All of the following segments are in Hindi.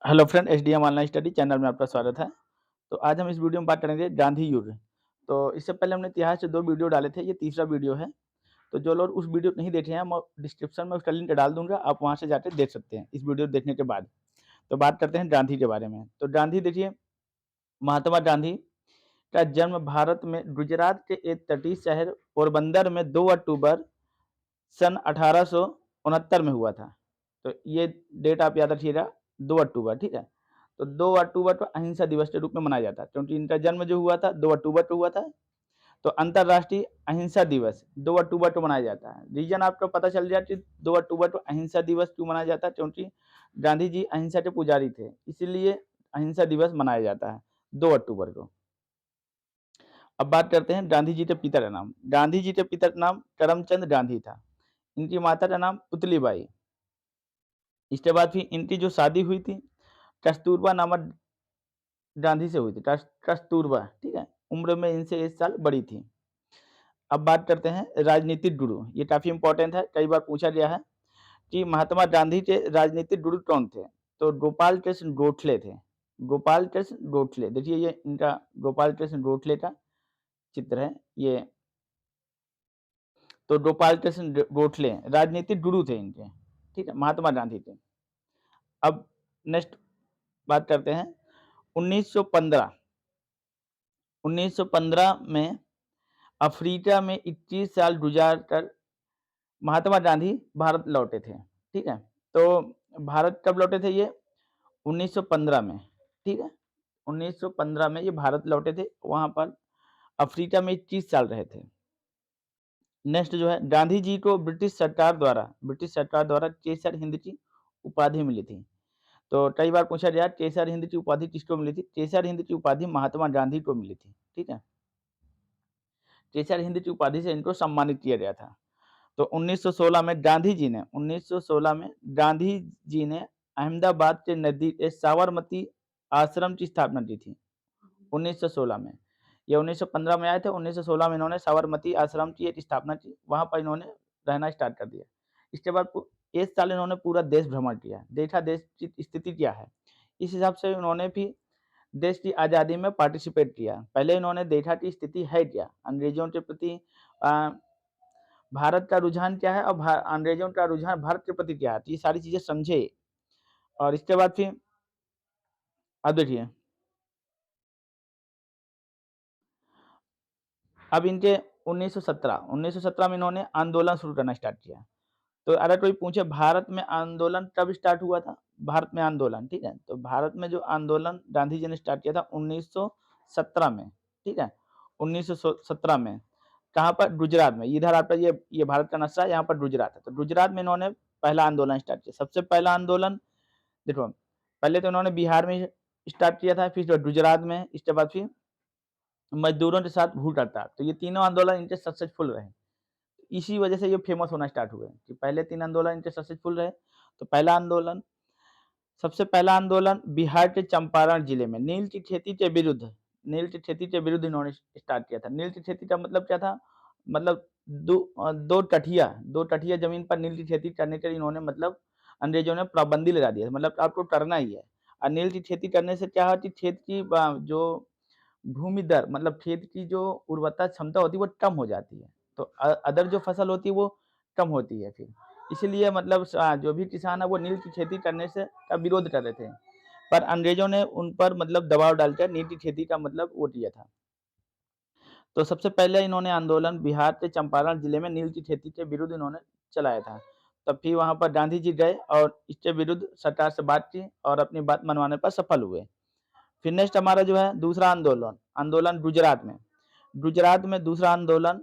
Hello friend, SDM online study channel में आपका स्वागत है। तो आज हम इस वीडियो में बात करेंगे गांधी युग। तो इससे पहले हमने इतिहास से 2 वीडियो डाले थे, ये तीसरा वीडियो है। तो जो लोग उस वीडियो नहीं देखे हैं, मैं डिस्क्रिप्शन में उसका लिंक डाल दूँगा, आप वहाँ से जाके देख सकते हैं इस वीडियो देखने के बाद। तो बात करते हैं गांधी के बारे में। तो गांधी देखिए, महात्मा गांधी का जन्म भारत में गुजरात के एक तटीय शहर पोरबंदर में 2 अक्टूबर सन 1869 में हुआ था। तो ये डेट आप याद रखिएगा, 2 अक्टूबर, ठीक है? तो 2 अक्टूबर को अहिंसा दिवस के रूप में मनाया जाता है, क्योंकि इनका जन्म जो हुआ था 2 अक्टूबर को हुआ था। तो अंतर्राष्ट्रीय अहिंसा दिवस 2 अक्टूबर को मनाया जाता है। रीज़न आपको पता चल जाए कि 2 अक्टूबर को अहिंसा दिवस क्यों मनाया जाता है, क्योंकि गांधी जी अहिंसा के पुजारी थे, इसीलिए अहिंसा दिवस मनाया जाता है 2 अक्टूबर को। अब बात करते हैं गांधी जी के पिता का नाम। गांधी जी के पिता का नाम करमचंद गांधी था। इनकी माता का नाम पुतलीबाई। इसके बाद फिर इनकी जो शादी हुई थी, कस्तूरबा नामक गांधी से हुई थी। कस्तूरबा, ठीक है? उम्र में इनसे 1 साल बड़ी थी। अब बात करते हैं राजनीतिक गुरु, ये काफ़ी इम्पोर्टेंट है, कई बार पूछा गया है कि महात्मा गांधी के राजनीतिक गुरु कौन थे? तो गोपाल कृष्ण गोखले थे। गोपाल कृष्ण गोखले, देखिए ये इनका गोपाल कृष्ण गोखले का चित्र है ये। तो गोपाल कृष्ण गोखले राजनीतिक गुरु थे इनके, ठीक है? महात्मा गांधी के। अब नेक्स्ट बात करते हैं 1915। 1915 में अफ्रीका में 21 साल गुजार कर महात्मा गांधी भारत लौटे थे, ठीक है? तो भारत कब लौटे थे ये? 1915 में, ठीक है? 1915 में ये भारत लौटे थे, वहाँ पर अफ्रीका में 21 साल रहे थे। नेक्स्ट जो है, गांधी जी को ब्रिटिश सरकार द्वारा केसर हिंद की उपाधि मिली थी। तो कई बार पूछा गया केसर हिंद की उपाधि किसको मिली थी? केसर हिंद की उपाधि महात्मा गांधी को मिली थी, ठीक है? केसर हिंद की उपाधि से इनको सम्मानित किया गया था। तो 1916 में गांधी जी ने अहमदाबाद के नज़दीक एक साबरमती आश्रम की स्थापना की थी, 1916 में। ये 1915 में आए थे, 1916 में इन्होंने साबरमती आश्रम की एक स्थापना की, वहाँ पर इन्होंने रहना स्टार्ट कर दिया। इसके बाद 1 साल इन्होंने पूरा देश भ्रमण किया, देखा देश की स्थिति क्या है। इस हिसाब से इन्होंने भी देश की आज़ादी में पार्टिसिपेट किया। पहले इन्होंने देखा कि स्थिति है क्या, अंग्रेज़ों के प्रति अ, भारत का रुझान क्या है और अंग्रेज़ों का रुझान भारत के प्रति क्या है, तो ये सारी चीज़ें समझे। और इसके बाद फिर अब देखिए, अब इनके 1917 में इन्होंने आंदोलन शुरू करना स्टार्ट किया। तो अगर कोई पूछे भारत में आंदोलन कब स्टार्ट हुआ था? भारत में आंदोलन, ठीक है? तो भारत में जो आंदोलन गांधी जी ने स्टार्ट किया था 1917 में, ठीक है? 1917 में। कहाँ पर? गुजरात में। इधर आपका ये भारत का नक्शा है, यहाँ पर गुजरात है। तो गुजरात में इन्होंने पहला आंदोलन स्टार्ट किया। सबसे पहला आंदोलन देखो, पहले तो इन्होंने बिहार में स्टार्ट किया था, फिर गुजरात में, इसके बाद फिर मज़दूरों के साथ भूख हड़ताल। तो ये तीनों आंदोलन इनके सक्सेसफुल रहे। इसी वजह से ये फेमस होना स्टार्ट हुए कि पहले 3 आंदोलन इनके सक्सेसफुल रहे। तो सबसे पहला आंदोलन बिहार के चंपारण जिले में नील की खेती के विरुद्ध इन्होंने स्टार्ट किया था। नील की खेती का मतलब क्या था? मतलब 2 टठिया ज़मीन पर नील की खेती करने के लिए इन्होंने मतलब अंग्रेज़ों ने पाबंदी लगा दिया, मतलब आपको करना ही है। और नील की खेती करने से क्या होती, खेत की जो भूमि दर, मतलब खेत की जो उर्वरता क्षमता होती है वो कम हो जाती है। तो अदर जो फसल होती है वो कम होती है फिर। इसीलिए मतलब जो भी किसान है वो नील की खेती करने से का विरोध कर रहे थे। पर अंग्रेज़ों ने उन पर मतलब दबाव डालकर नील की खेती का मतलब वो किया था। तो सबसे पहले इन्होंने आंदोलन बिहार के चंपारण जिले में नील की खेती के विरुद्ध इन्होंने चलाया था। तब फिर वहाँ पर गांधी जी गए और इसके विरुद्ध सरकार से बात की और अपनी बात मनवाने पर सफल हुए। फिर नेक्स्ट हमारा जो है दूसरा आंदोलन, आंदोलन गुजरात में। गुजरात में दूसरा आंदोलन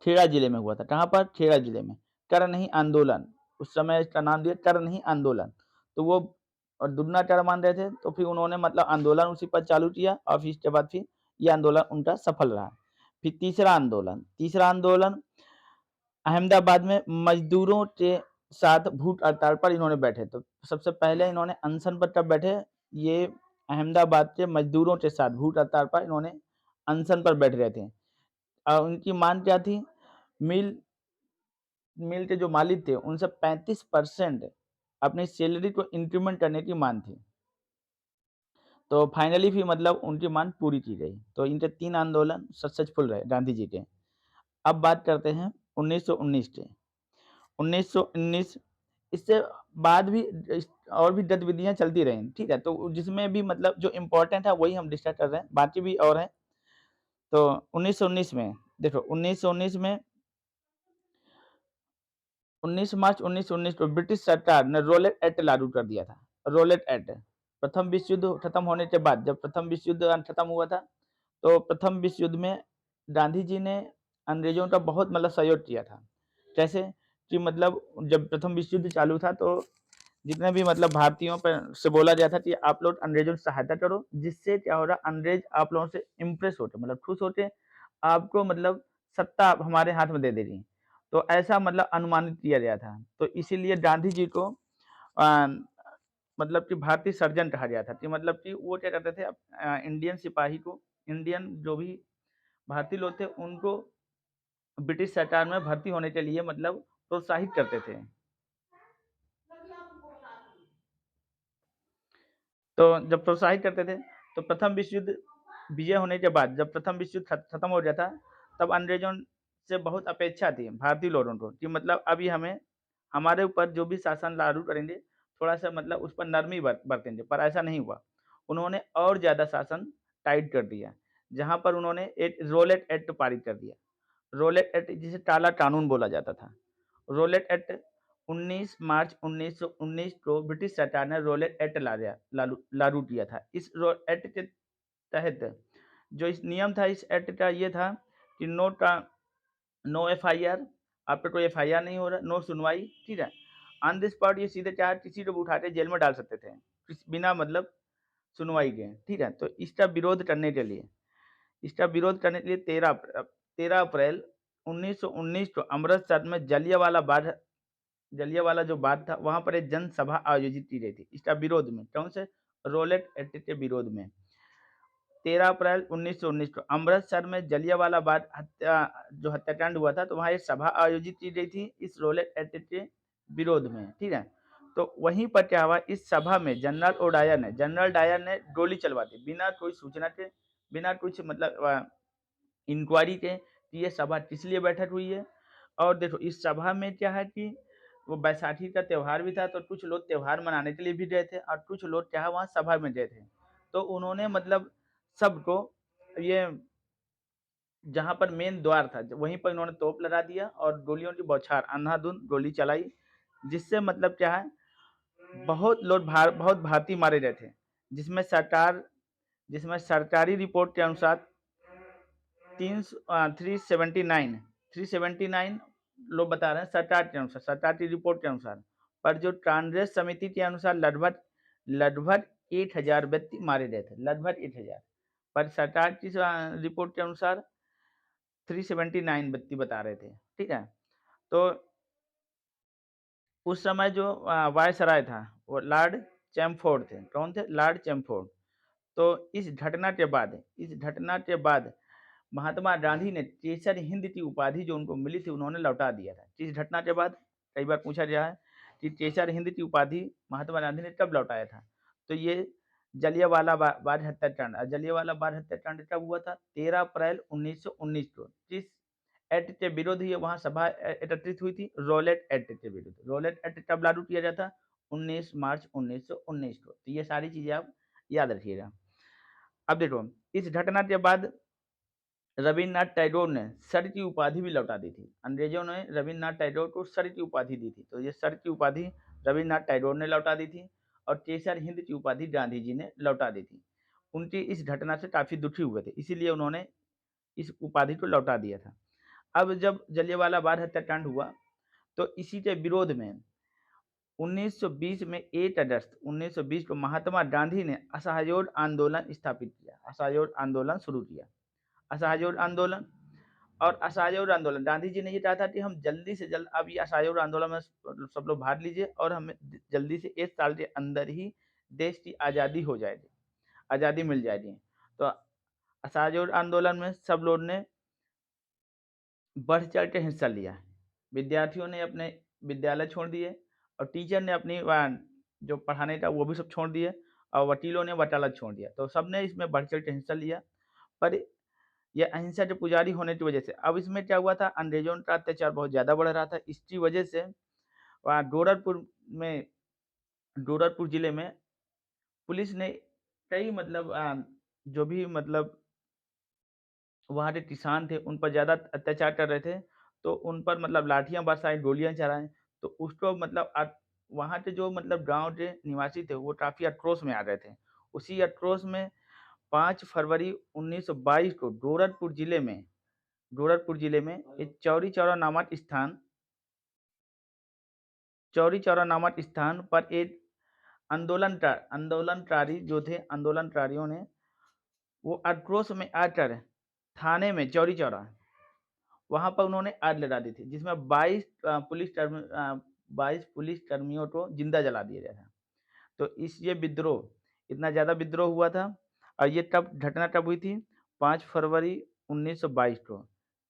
खेड़ा जिले में हुआ था। कहाँ पर? खेड़ा जिले में। कर नहीं आंदोलन, उस समय इसका नाम दिया कर नहीं आंदोलन। तो वो और दुगना कर मान रहे थे, तो फिर उन्होंने मतलब आंदोलन उसी पर चालू किया और फिर इसके बाद फिर ये आंदोलन उनका सफल रहा। फिर तीसरा आंदोलन अहमदाबाद में मजदूरों के साथ भूख हड़ताल पर इन्होंने बैठे। तो सबसे पहले इन्होंने अनशन पर कब बैठे? ये अहमदाबाद के मजदूरों के साथ भूख हड़ताल पर इन्होंने अनशन पर बैठ रहे थे। उनकी मांग क्या थी? मिल मिल के जो मालिक थे उनसे 35% अपनी सैलरी को इंक्रीमेंट करने की मांग थी। तो फाइनली फिर मतलब उनकी मांग पूरी की गई। तो इनके 3 आंदोलन सक्सेसफुल रहे गांधी जी के। अब बात करते हैं 1919 के। 1919 इससे बाद भी और भी गतिविधियाँ चलती रहीं, ठीक है? तो जिसमें भी मतलब जो इम्पोर्टेंट है वही हम डिस्कस कर रहे हैं, बाकी भी और हैं। तो 1919 में देखो 1919 में 19 मार्च 1919 को ब्रिटिश सरकार ने रोलेट एक्ट लागू कर दिया था। रोलेट एक्ट प्रथम विश्व युद्ध खत्म होने के बाद, जब प्रथम विश्व युद्ध खत्म हुआ था, तो प्रथम विश्व युद्ध में गांधी जी ने अंग्रेजों का बहुत मतलब सहयोग किया था। कैसे कि मतलब जब प्रथम विश्व युद्ध चालू था तो जितने भी मतलब भारतीयों पर से बोला गया था कि आप लोग अंग्रेजों की सहायता करो, जिससे क्या हो रहा, अंग्रेज आप लोगों से इम्प्रेस होते, मतलब खुश होते, आपको मतलब सत्ता हमारे हाथ में दे देगी। तो ऐसा मतलब अनुमानित किया गया था। तो इसीलिए गांधी जी को अ, मतलब कि भारतीय सर्जन कहा गया था कि मतलब कि वो क्या करते थे, इंडियन सिपाही को, इंडियन जो भी भारतीय लोग थे उनको ब्रिटिश सरकार में भर्ती होने के लिए मतलब प्रोत्साहित करते थे। तो जब प्रोत्साहित करते थे, तो प्रथम विश्व युद्ध विजय होने के बाद, जब प्रथम विश्व युद्ध खत्म हो गया था, तब अंग्रेजों से बहुत अपेक्षा थी भारतीय लोगों को कि मतलब अभी हमें हमारे ऊपर जो भी शासन लागू करेंगे, थोड़ा-सा मतलब उस पर नरमी बरतेंगे, पर ऐसा नहीं हुआ। उन्होंने और ज़्यादा शासन टाइट कर दिया, जहाँ पर उन्होंने एक रोलेट एक्ट पारित कर दिया। रोलेट एक्ट जिसे काला कानून बोला जाता था। रोलेट एक्ट 19 मार्च 1919 को ब्रिटिश सरकार ने रोलेट एक्ट लागू किया था। इस एक्ट के तहत जो इस नियम था, इस एक्ट का ये था कि नो एफआईआर, आप पे कोई एफआईआर नहीं हो रहा, नो सुनवाई, ठीक है? ऑन द स्पॉट ये सीधे क्या है, किसी को भी उठा के जेल में डाल सकते थे, बिना मतलब सुनवाई के, ठीक है? तो इसका विरोध करने के लिए 13 अप्रैल 1919 को अमृतसर में जलियांवाला जो बाग था, वहाँ पर एक जनसभा आयोजित की गई थी, इसका विरोध में। कौन से? रोलेट एक्ट के विरोध में। 13 अप्रैल 1919 को अमृतसर में जलियांवाला बाग जो हत्याकांड हुआ था, तो वहाँ एक सभा आयोजित की गई थी इस रोलेट एक्ट के विरोध में, ठीक है? तो वहीं पर क्या हुआ, इस सभा में जनरल डायर ने गोली चलवा दी, बिना कोई सूचना के, बिना कुछ मतलब इंक्वायरी के कि ये सभा किस लिए बैठक हुई है। और देखो इस सभा में क्या है कि वो बैसाखी का त्योहार भी था, तो कुछ लोग त्योहार मनाने के लिए भी गए थे और कुछ लोग क्या है वहाँ सभा में गए थे। तो उन्होंने मतलब सबको ये जहाँ पर मेन द्वार था वहीं पर इन्होंने तोप लगा दिया और गोलियों की बौछार, अंधाधुंध गोली चलाई, जिससे मतलब क्या है, बहुत भारतीय मारे गए थे, जिसमें सरकार जिसमें सरकारी रिपोर्ट के अनुसार 379 लोग बता रहे हैं सरकार के अनुसार, सरकार की रिपोर्ट के अनुसार। पर जो कांग्रेस समिति के अनुसार लगभग लगभग 1000 व्यक्ति मारे गए थे, लगभग 1000। पर सरकार की रिपोर्ट के अनुसार 379 व्यक्ति बता रहे थे, ठीक है? तो उस समय जो वायसराय था वो लॉर्ड चैमफोर्ड थे। कौन थे? लॉर्ड चैमफोर्ड। तो इस घटना के बाद महात्मा गांधी ने केसर हिंद की उपाधि जो उनको मिली थी उन्होंने लौटा दिया था। इस घटना के बाद कई बार पूछा गया है कि केसर हिंद की उपाधि महात्मा गांधी ने कब लौटाया था? तो ये बाग हत्याकांड, जलियांवाला बाग हत्याकांड कब हुआ था? 13 अप्रैल 1919 को। जिस एक्ट के विरुद्ध ये वहाँ सभा एकत्रित हुई थी, रोलेट एक्ट के विरुद्ध। रोलेट एक्ट कब लागू किया जाता? 19 मार्च 1919 को। तो ये सारी चीजें आप याद रखिएगा। अब देखो इस घटना के बाद रविन्द्रनाथ टैगोर ने सर की उपाधि भी लौटा दी थी। अंग्रेजों ने रविन्द्रनाथ टैगोर को सर की उपाधि दी थी, तो ये सर की उपाधि रविन्द्रनाथ टैगोर ने लौटा दी थी और केसर हिंद की उपाधि गांधी जी ने लौटा दी थी। उनकी इस घटना से काफी दुखी हुए थे, इसीलिए उन्होंने इस उपाधि को लौटा दिया था। अब जब जलियांवाला बाग हत्याकांड हुआ, तो इसी के विरोध में 1920 में 1 अगस्त 1920 को महात्मा गांधी ने असहयोग आंदोलन स्थापित किया, असहयोग आंदोलन शुरू किया। असहयोग आंदोलन और असहयोग आंदोलन, गांधी जी ने ये कहा था कि हम जल्दी से जल्द अब ये असहयोग आंदोलन में सब लोग भाग लीजिए और हमें जल्दी से 1 साल के अंदर ही देश की आज़ादी हो जाएगी, आज़ादी मिल जाएगी। तो असहयोग आंदोलन में सब लोग ने बढ़ चढ़ के हिस्सा लिया। विद्यार्थियों ने अपने विद्यालय छोड़ दिए और टीचर ने अपनी जो पढ़ाने था वो भी सब छोड़ दिए और वकीलों ने वकालत छोड़ दिया। तो सबने इसमें बढ़-चढ़ के हिस्सा लिया। पर ये अहिंसा के पुजारी होने की वजह से अब इसमें क्या हुआ था, अंग्रेज़ों का अत्याचार बहुत ज़्यादा बढ़ रहा था। इसकी वजह से वहाँ गोरखपुर ज़िले में पुलिस ने कई मतलब जो भी मतलब वहाँ के किसान थे, उन पर ज़्यादा अत्याचार कर रहे थे, तो उन पर मतलब लाठियाँ बरसाई, गोलियाँ चलाई, तो उसको मतलब वहाँ के जो मतलब गाँव के निवासी थे, वो काफ़ी आक्रोश में आ गए थे। उसी आक्रोश में 5 फरवरी 1922 को गोरखपुर जिले में एक चौरी चौरा नामक स्थान पर एक आंदोलनकारियों ने वो आक्रोश में आकर थाने में चौरी चौरा वहाँ पर उन्होंने आग लगा दी थी, जिसमें 22 पुलिस कर्मियों को जिंदा जला दिया गया था। तो ये विद्रोह इतना ज़्यादा विद्रोह हुआ था और ये घटना कब हुई थी? 5 फरवरी 1922 को।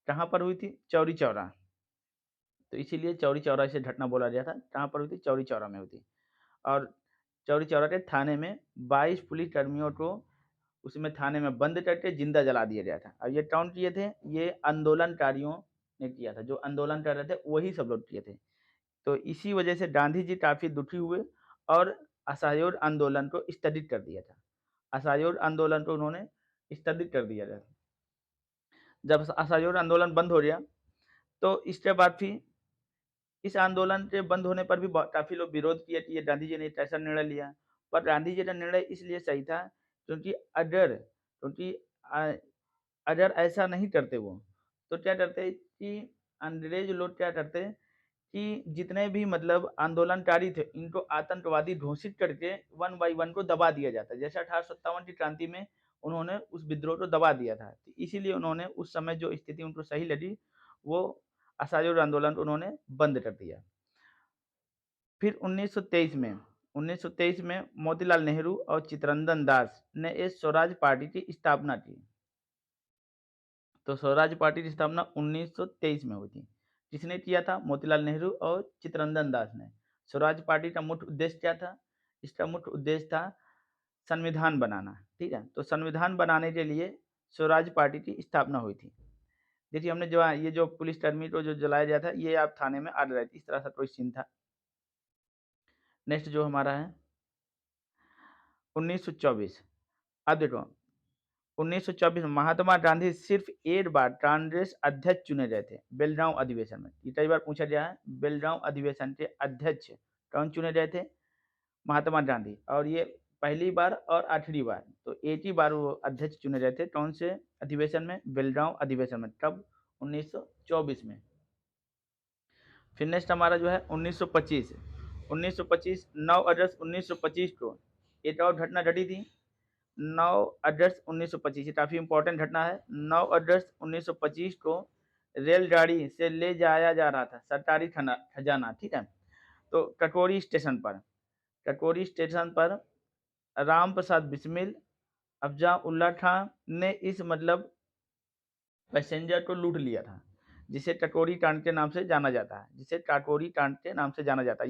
कहाँ पर हुई थी? चौरी चौरा। तो इसीलिए चौरी चौरा इसे घटना बोला गया था। कहाँ पर हुई थी? चौरी चौरा में हुई थी। और चौरी चौरा के थाने में 22 पुलिस कर्मियों को उसमें थाने में बंद करके जिंदा जला दिया गया था। और ये कौन किए थे? ये आंदोलनकारियों ने किया था। जो आंदोलन कर रहे थे वही सब लोग किए थे। तो इसी वजह से गांधी जी काफ़ी दुखी हुए और असहयोग आंदोलन को स्थगित कर दिया था। असहयोग आंदोलन को उन्होंने स्थगित कर दिया था। जब असहयोग आंदोलन बंद हो गया, तो इसके बाद फिर इस आंदोलन के बंद होने पर भी काफ़ी लोग विरोध किए कि ये गांधी जी ने एक ऐसा निर्णय लिया। पर गांधी जी का निर्णय इसलिए सही था क्योंकि अ, अगर ऐसा नहीं करते वो, तो क्या करते कि अंग्रेज लोग क्या करते कि जितने भी मतलब आंदोलनकारी थे, इनको आतंकवादी घोषित करके वन बाय वन को दबा दिया जाता। जैसे 1857 की क्रांति में उन्होंने उस विद्रोह को दबा दिया था। तो इसीलिए उन्होंने उस समय जो स्थिति उनको सही लगी, वो असहयोग आंदोलन को उन्होंने बंद कर दिया। फिर 1923 में मोतीलाल नेहरू और चित्तरंजन दास ने एक स्वराज पार्टी की स्थापना की। तो स्वराज पार्टी की स्थापना 1923 में हुई थी। किसने किया था? मोतीलाल नेहरू और चित्तरंजन दास ने। स्वराज पार्टी का मुख्य उद्देश्य क्या था? इसका मुख्य उद्देश्य था संविधान बनाना। ठीक है, तो संविधान बनाने के लिए स्वराज पार्टी की स्थापना हुई थी। देखिए, हमने जो ये जो पुलिसकर्मी को जो जलाया गया था, ये आप थाने में आ रहे थे, इस तरह का कोई सीन था। नेक्स्ट जो हमारा है 1924। अब देखो 1924 में महात्मा गांधी सिर्फ एक बार कांग्रेस अध्यक्ष चुने गए थे बेलगांव अधिवेशन में। ये कई बार पूछा गया है। बेलगांव अधिवेशन के अध्यक्ष कौन चुने गए थे? महात्मा गांधी। और ये पहली बार और आखिरी बार, तो एक ही बार वो अध्यक्ष चुने गए थे। कौन से अधिवेशन में? बेलगांव अधिवेशन में। कब? 1924 में। फिर नेक्स्ट हमारा जो है 1925। 9 अगस्त 1925 को एक और घटना घटी थी। 9 अगस्त 1925, ये काफ़ी इंपॉर्टेंट घटना है। 9 अगस्त 1925 को रेलगाड़ी से ले जाया जा रहा था सरकारी खजाना। ठीक है, तो टकोरी स्टेशन पर राम प्रसाद बिस्मिल, अफजल उल्ला खां ने इस मतलब पैसेंजर को लूट लिया था, जिसे टकोरी कांड के नाम से जाना जाता है।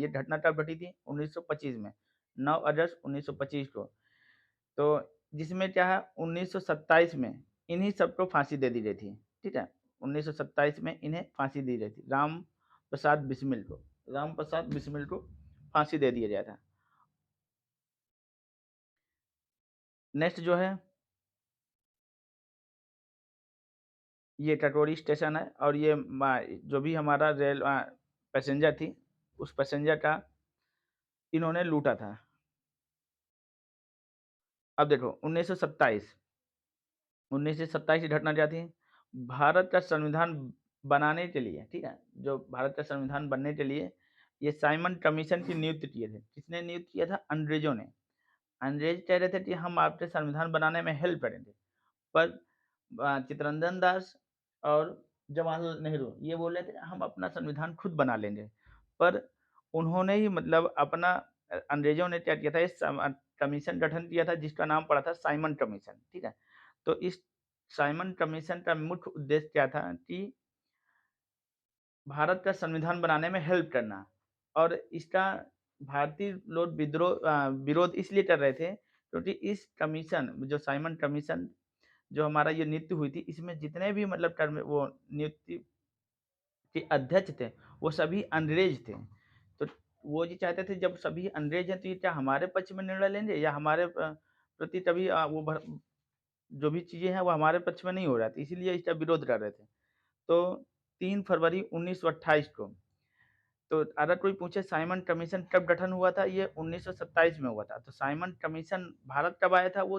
ये घटना कब घटी थी? 1925 में, 9 अगस्त 1925 को। तो जिसमें क्या है 1927 में इन्हीं सबको फांसी दे दी गई थी। ठीक है, 1927 में इन्हें फांसी दी गई थी। राम प्रसाद बिस्मिल को फांसी दे दिया गया था। नेक्स्ट जो है ये टटोरी स्टेशन है और ये जो भी हमारा रेल पैसेंजर थी, उस पैसेंजर का इन्होंने लूटा था। अब देखो 1927 की घटना क्या थी? भारत का संविधान बनाने के लिए, ठीक है, जो भारत का संविधान बनने के लिए ये साइमन कमीशन की नियुक्ति किए थे। किसने नियुक्त किया था? अंग्रेजों ने। अंग्रेज कह रहे थे कि हम आपके संविधान बनाने में हेल्प करेंगे, पर चित्तरंजन दास और जवाहरलाल नेहरू ये बोल रहे थे हम अपना संविधान खुद बना लेंगे। पर उन्होंने ही मतलब अपना अंग्रेजों ने क्या किया था, इस कमीशन गठन किया था जिसका नाम पड़ा था साइमन कमीशन। ठीक है, तो इस साइमन कमीशन का मुख्य उद्देश्य क्या था कि भारत का संविधान बनाने में हेल्प करना और इसका भारतीय लोग विरोध इसलिए कर रहे थे क्योंकि इस कमीशन जो साइमन कमीशन जो हमारा ये नियुक्ति हुई थी, इसमें जितने भी मतलब टर्म वो नियुक्ति के अध्यक्ष थे, वो सभी अंग्रेज थे। तो वो ये चाहते थे जब सभी अंग्रेज हैं तो ये क्या हमारे पक्ष में निर्णय लेंगे या हमारे प्रति कभी जो भी चीज़ें हैं वो हमारे पक्ष में नहीं हो रहा था, इसीलिए इसका विरोध कर रहे थे। तो 3 फरवरी 1928 को, तो अगर कोई पूछे साइमन कमीशन कब गठन हुआ था, ये 1927 में हुआ था। तो साइमन कमीशन भारत कब आया था, वो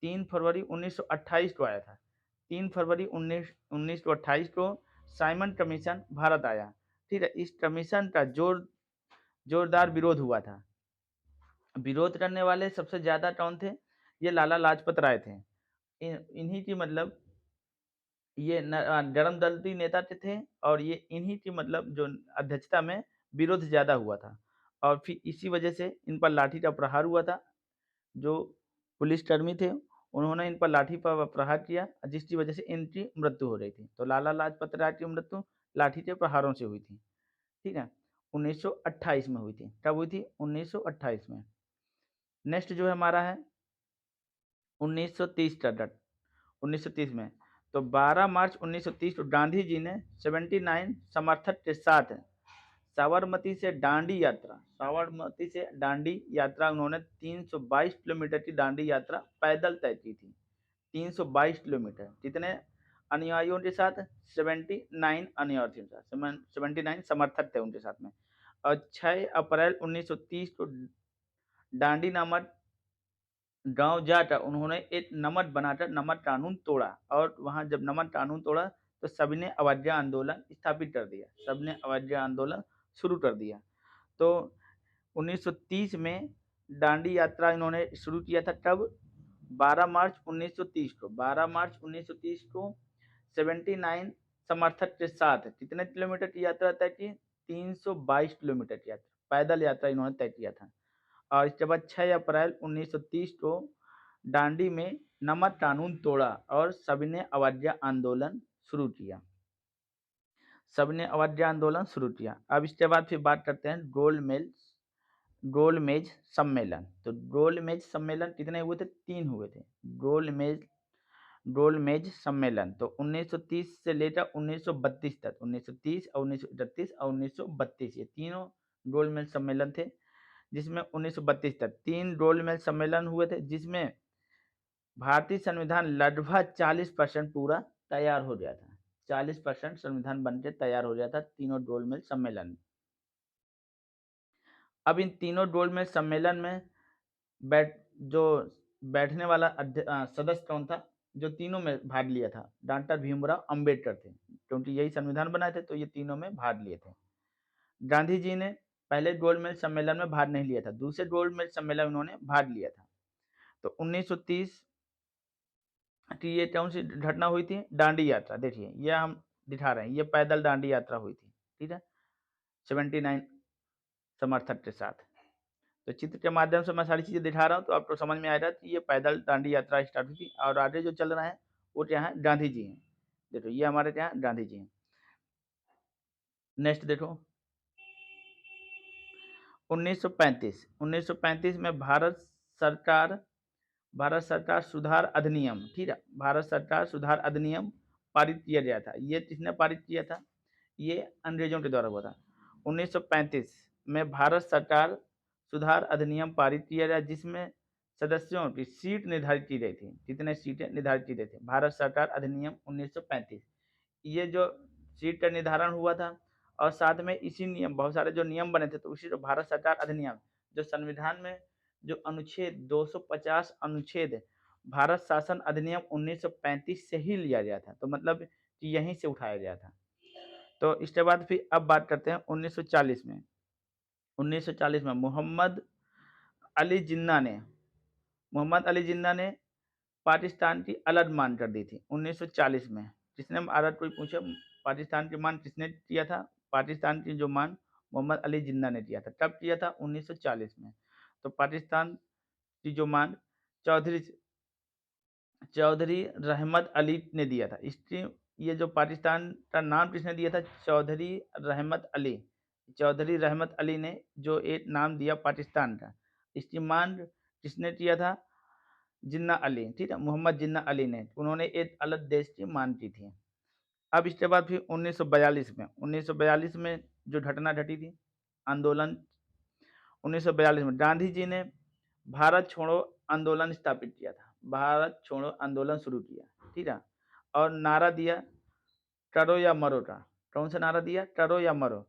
3 फरवरी 1928 को आया था। 3 फरवरी 1928 को साइमन कमीशन भारत आया। ठीक है, इस कमीशन का जोरदार विरोध हुआ था। विरोध करने वाले सबसे ज़्यादा कौन थे? ये लाला लाजपत राय थे। इन्हीं की मतलब ये जनमदलती नेता थे और ये इन्हीं की मतलब जो अध्यक्षता में विरोध ज़्यादा हुआ था और फिर इसी वजह से इन पर लाठी का प्रहार हुआ था। जो पुलिसकर्मी थे, उन्होंने इन पर लाठी पर प्रहार किया, जिसकी वजह से इनकी मृत्यु हो रही थी। तो लाला लाजपत राय की मृत्यु लाठी के प्रहारों से हुई थी। ठीक है, 1928 में हुई थी। कब हुई थी? 1928 में। नेक्स्ट जो है हमारा है 1930 का डट 1930 में। तो 12 मार्च 1930 को गांधी जी ने 79 समर्थक के साथ साबरमती से दांडी यात्रा उन्होंने 322 किलोमीटर की दांडी यात्रा पैदल तय की थी। 322 किलोमीटर। कितने अनुयायियों के साथ? 79 अनुयायियों के साथ, 79 समर्थक थे उनके साथ में। और 6 अप्रैल 1930 को दांडी नामक गांव जाकर उन्होंने एक नमक बनाकर नमक कानून तोड़ा और वहां जब नमक कानून तोड़ा तो सबने अवज्ञा आंदोलन स्थापित कर दिया, सबने अवज्ञा आंदोलन शुरू कर दिया। तो 1930 में दांडी यात्रा इन्होंने शुरू किया था। कब? 12 मार्च 1930 को। 12 मार्च 1930 को 79 समर्थक के साथ कितने किलोमीटर की यात्रा तय की? 322 किलोमीटर की यात्रा, पैदल यात्रा इन्होंने तय किया था। और इसके बाद 6 अप्रैल 1930 को दांडी में नमक कानून तोड़ा और सबने अवज्ञा आंदोलन शुरू किया। सबने अवज्ञा आंदोलन शुरू किया। अब इसके बाद फिर बात करते हैं गोलमेज सम्मेलन। तो गोलमेज सम्मेलन कितने हुए थे? 3 हुए थे। गोलमेज सम्मेलन तो 1930 से लेकर 1932 तक, 1930 और 1931 और 1932, ये तीनों गोलमेज सम्मेलन थे। जिसमें 1932 तक 3 गोलमेज सम्मेलन हुए थे, जिसमें भारतीय संविधान लगभग 40% पूरा तैयार हो गया था। 40% संविधान बनके तैयार हो गया था तीनों गोलमेज सम्मेलन में। अब इन तीनों गोलमेज सम्मेलन में जो बैठने वाला सदस्य कौन था, जो तीनों में भाग लिया था? डॉक्टर भीमराव अंबेडकर थे, क्योंकि यही संविधान बनाए थे तो ये तीनों में भाग लिए थे। गांधी जी ने पहले गोलमेज सम्मेलन में भाग नहीं लिया था, दूसरे गोलमेज सम्मेलन में उन्होंने भाग लिया था। तो 1930 की ये कौन सी घटना हुई थी? दांडी यात्रा। देखिए ये हम दिखा रहे हैं, ये पैदल दांडी यात्रा हुई थी। ठीक है, 79 समर्थक के साथ। तो चित्र के माध्यम से मैं सारी चीजें दिखा रहा हूँ तो आपको समझ में आ रहा है कि ये पैदल दांडी यात्रा स्टार्ट हुई थी। और आगे जो चल रहा है वो क्या है? गांधी जी हैं। देखो ये हमारे क्या है? गांधी जी हैं। नेक्स्ट देखो 1935 में भारत सरकार सुधार अधिनियम, ठीक है, भारत सरकार सुधार अधिनियम पारित किया गया था। ये किसने पारित किया था? ये अंग्रेजों के द्वारा हुआ था। 1935 में भारत सरकार सुधार अधिनियम पारित किया गया, जिसमें सदस्यों की सीट निर्धारित की गई थी। कितने सीटें निर्धारित की गई थी? भारत सरकार अधिनियम 1935, ये जो सीट का निर्धारण हुआ था और साथ में इसी नियम बहुत सारे जो नियम बने थे, तो उसी जो भारत सरकार अधिनियम जो संविधान में जो अनुच्छेद 250 अनुच्छेद भारत शासन अधिनियम 1935 से ही लिया गया था। तो मतलब कि यहीं से उठाया गया था। तो इसके बाद फिर अब बात करते हैं 1940 में। 1940 में मोहम्मद अली जिन्ना ने पाकिस्तान की अलग मान कर दी थी 1940 में। जिसने अलग कोई पूछे पाकिस्तान की मान किसने किया था? पाकिस्तान की जो मान मोहम्मद अली जिन्ना ने किया था। कब किया था? 1940 में। तो पाकिस्तान की जो मान चौधरी रहमत अली ने दिया था। इसकी ये जो पाकिस्तान का नाम किसने दिया था? चौधरी रहमत अली। चौधरी रहमत अली ने जो एक नाम दिया पाकिस्तान का, इस्तेमाल किसने किया था? जिन्ना अली, ठीक है, मोहम्मद जिन्ना अली ने, उन्होंने एक अलग देश की मांग की थी। अब इसके बाद फिर 1942 में जो घटना घटी थी, आंदोलन, 1942 में गांधी जी ने भारत छोड़ो आंदोलन स्थापित किया था, भारत छोड़ो आंदोलन शुरू किया, ठीक है, और नारा दिया करो या मरो का। कौन सा नारा दिया? करो या मरो।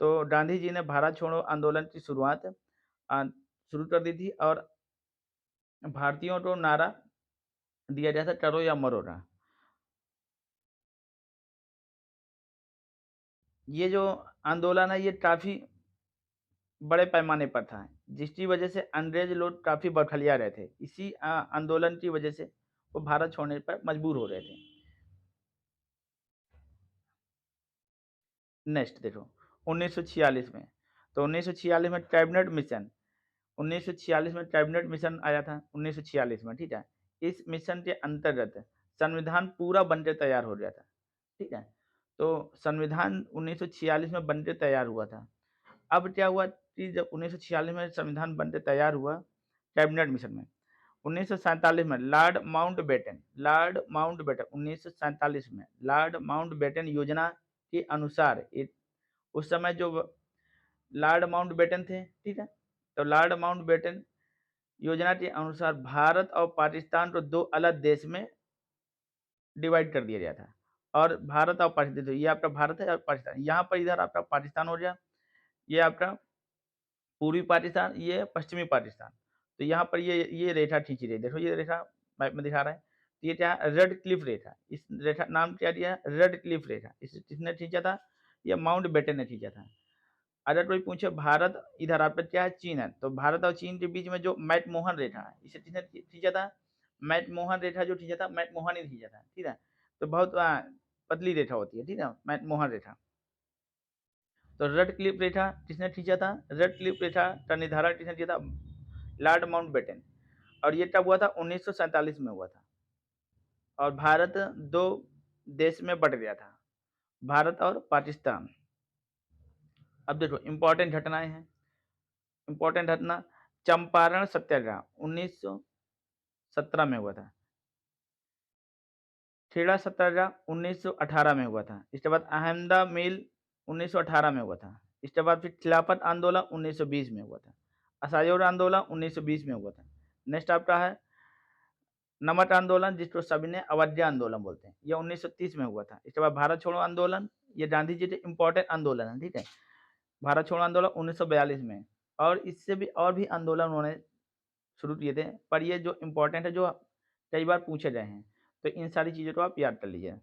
तो गांधी जी ने भारत छोड़ो आंदोलन की शुरुआत शुरू कर दी थी और भारतीयों को नारा दिया गया था करो या मरो का। ये जो आंदोलन है ये काफी बड़े पैमाने पर था, जिसकी वजह से अंग्रेज लोग काफी बौखलिया रहे थे। इसी आंदोलन की वजह से वो भारत छोड़ने पर मजबूर हो रहे थे। नेक्स्ट देखो 1946 में, तो 1946 में कैबिनेट मिशन, 1946 में कैबिनेट मिशन आया था 1946 में, ठीक है। इस मिशन के अंतर्गत संविधान पूरा बनकर तैयार हो गया था, ठीक है। तो संविधान 1946 में बनकर तैयार हुआ था। अब क्या हुआ कि जब 1946 में संविधान बनकर तैयार हुआ कैबिनेट मिशन में, 1947 में लॉर्ड माउंटबेटन 1947 में लॉर्ड माउंटबेटन योजना के अनुसार उस समय जो लॉर्ड माउंटबेटन थे, ठीक है, तो लॉर्ड माउंटबेटन योजना के अनुसार भारत और पाकिस्तान को दो अलग देश में डिवाइड कर दिया गया था। और भारत और पाकिस्तान, तो ये आपका भारत है और पाकिस्तान, यहाँ पर इधर आपका पाकिस्तान हो गया, ये आपका पूर्वी पाकिस्तान, ये पश्चिमी पाकिस्तान। तो यहाँ पर ये रेखा खींची रही, देखो ये रेखा मैप में दिखा रहा है। तो ये क्या है? रेड क्लिफ रेखा। इस रेखा नाम क्या दिया है? रेड क्लिफ रेखा। इसे किसने खींचा था? ये माउंटबेटन ने खींचा था। अगर कोई पूछे भारत, इधर आपका क्या है? चीन है, तो भारत और चीन के बीच में जो मैकमोहन रेखा है, इसे किसने खींचा था? मैकमोहन रेखा जो खींचा था, मैकमोहन ही खींचा था, ठीक है। तो बहुत पतली रेखा होती है, ठीक है, मैकमोहन रेखा। तो रेड क्लिफ रेखा किसने खींचा था? रेड क्लिफ रेखा का निर्धारण किसने किया था? Lord Mountbatten. और ये कब हुआ था? 1947 में हुआ था। और भारत दो देश में बट गया था, भारत और पाकिस्तान। अब देखो इंपॉर्टेंट घटनाएं हैं। इंपॉर्टेंट घटना चंपारण सत्याग्रह 1917 में हुआ था। खेड़ा सत्याग्रह 1918 में हुआ था। इसके बाद अहमदा मिल 1918 में हुआ था। इसके बाद फिर खिलाफत आंदोलन 1920 में हुआ था। असहयोग आंदोलन 1920 में हुआ था। नेक्स्ट आपका है नमक आंदोलन, जिसको सभी ने अवज्ञा आंदोलन बोलते हैं, ये 1930 में हुआ था। इसके बाद भारत छोड़ो आंदोलन, ये गांधी जी के इंपॉर्टेंट आंदोलन है, ठीक है। भारत छोड़ो आंदोलन 1942 में, और इससे भी और भी आंदोलन उन्होंने शुरू किए थे, पर ये जो इंपॉर्टेंट है, जो कई बार पूछे गए हैं, तो इन सारी चीज़ों को आप याद कर लीजिए।